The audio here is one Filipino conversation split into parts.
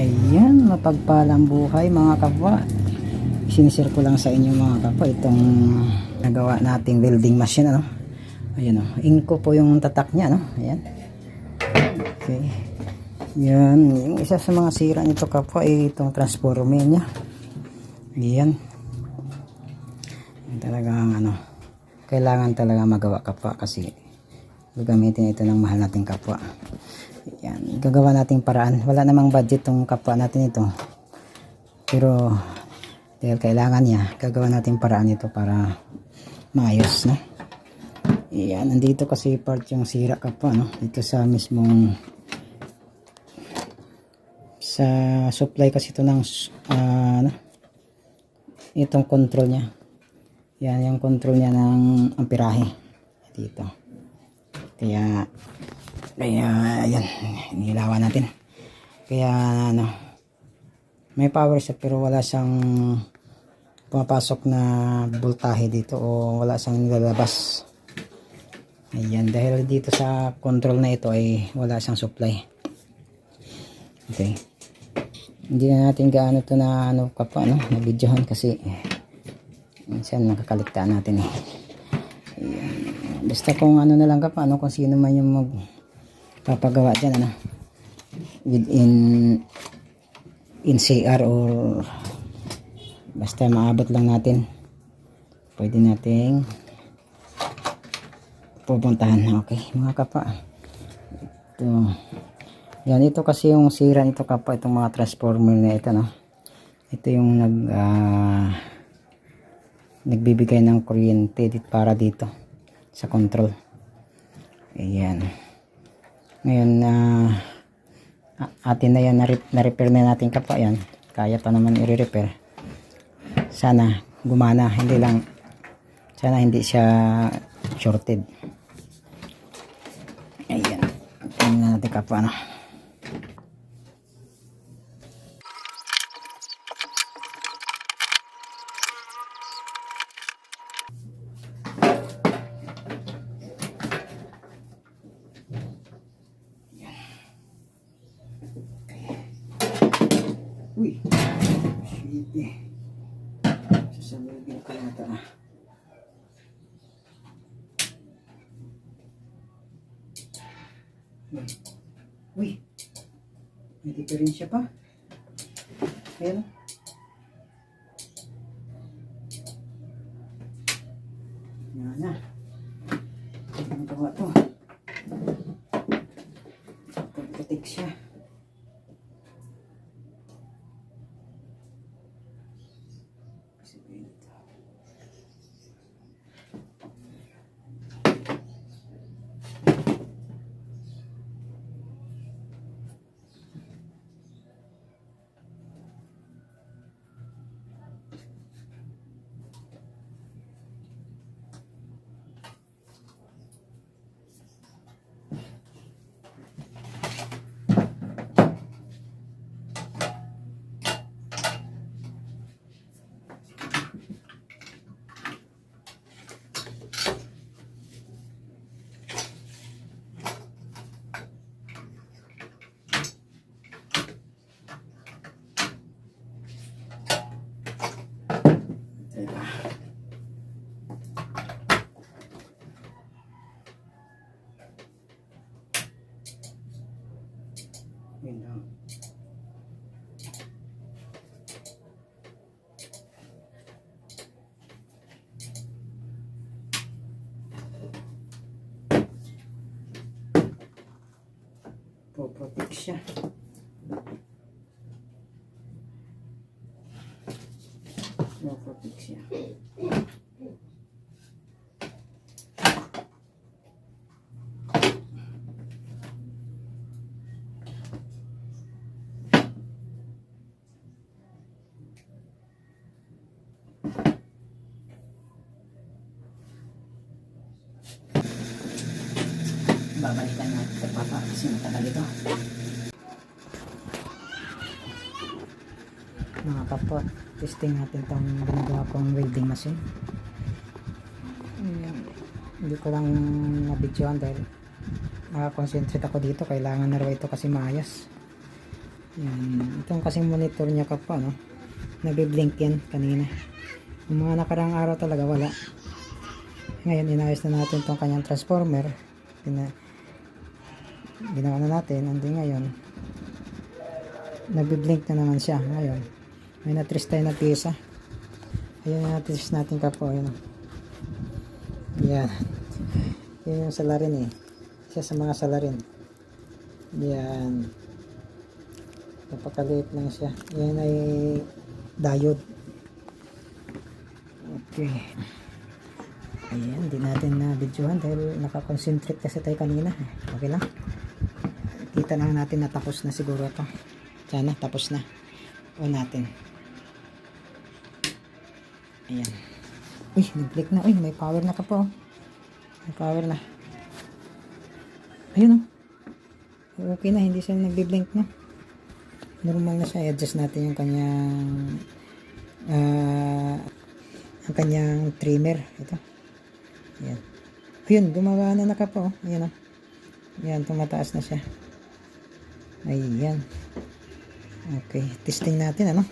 Ayan, mapagpalang buhay mga kapwa. Sinishare ko lang sa inyo mga kapwa itong nagawa nating welding machine, ano. Ayan, oh, inko po yung tatak niya, no. Ayan. Okay. Yan, yung isa sa mga sira nito kapwa ay itong transformer niya. Ayan. Talagang ano, kailangan talaga magawa kapwa kasi gagamitin ito ng mahal nating kapwa. Yan, gagawa nating paraan. Wala namang budget tong kapwa natin ito. Pero dahil kailangan niya, gagawa nating paraan ito para maayos, no? Yan, nandito kasi part yung sira kapwa, no? Dito sa mismong sa supply kasi ito ng ano? Itong control niya. Yan, yung control niya ng amperahe dito. Kaya yan, inilawan natin. Kaya ano, may power siya pero wala siyang pumapasok na voltahe dito o wala siyang nilalabas. Ayan, dahil dito sa control na ito ay wala siyang supply. Okay, hindi na natin gaano ito na ano kapwa, no, na videohan kasi minsan nakakaligtaan natin eh. Ayan. Basta kung ano na lang kapwa, ano, kung sino man yung magpapagawa dyan, ano, within CR or basta maabot lang natin, pwede nating pupuntahan. Okay mga kapwa, ito yan, ito kasi yung sira nito kapwa, itong mga transformer na ito, no. Ito yung nagbibigay ng kuryente para dito sa control. Ayan, ngayon atin na yan, na-repair na natin kapwa. Yan, kaya pa naman i-repair. Sana gumana, sana hindi siya shorted. Ayan, tingnan natin kapwa, no. Uy, shit eh. Sasalugin ko yata ah. Uy, may diferensya pa. Ayan. Yan na. Ang gawa to. Pagkatik siya. Poprotek siya. Poprotek siya. Babalikan natin sa papa kasi matagal ito. Mga kapwa, testing natin itong ginagawa kong welding machine. Hindi ko lang nabidyoan dahil nakakonsentrate ako dito. Kailangan na raw ito kasi maayos. Yan. Itong kasing monitor niya ka pa, no? Nabiblink yan kanina. Yung mga nakarang araw talaga wala. Ngayon inayos na natin itong kanyang transformer. Ginawa na natin. Hindi ngayon. Nabiblink na naman siya. Ngayon. May natris tayo na pisa. Ayun na natris natin ka po. Ayun. Yan. Yan yung salarin eh. Isa sa mga salarin. Yan. Napakaliit lang siya. Yan ay diode. Okay. Ayan, hindi natin na videohan dahil nakakonsentrate kasi tayo kanina. Okay lang. Kita lang natin na tapos na siguro ito. Sana tapos na. O natin. Ayan. Uy, nag-click na. Uy, may power na ka po. May power na. Ayun o. Okay na, hindi siya nagbi-blink na. Normal na siya. I-adjust natin yung kanyang ang kanyang trimmer. Ito. Ayan. Ayun, gumagana na ka po. Ayan o. Ayan, tumataas na siya. Ayan. Okay, testing natin ano.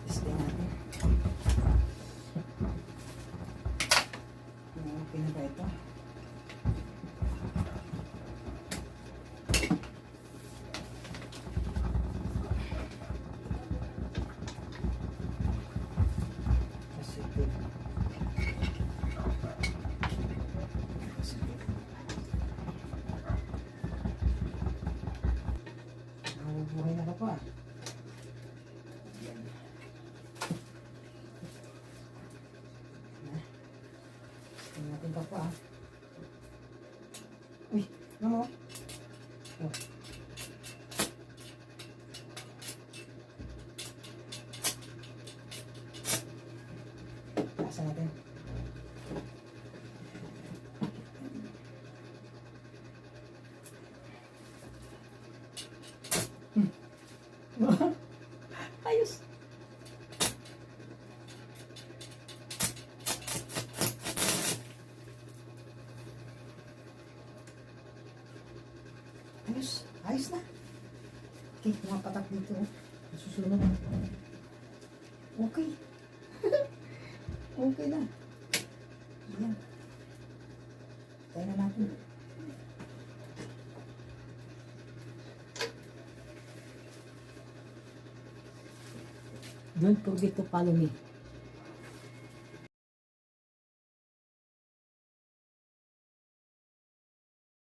Testing natin. Okay na ba ito? Buhay na ka pa. Tingnan natin ka pa. Uy, ano? Oh. Taasan natin. Ayos. Ayos. Ayos na. Okay, mga patak dito. Susunod. Okay. Okay na. Ayan. Tayo na natin. Don't forget to follow me.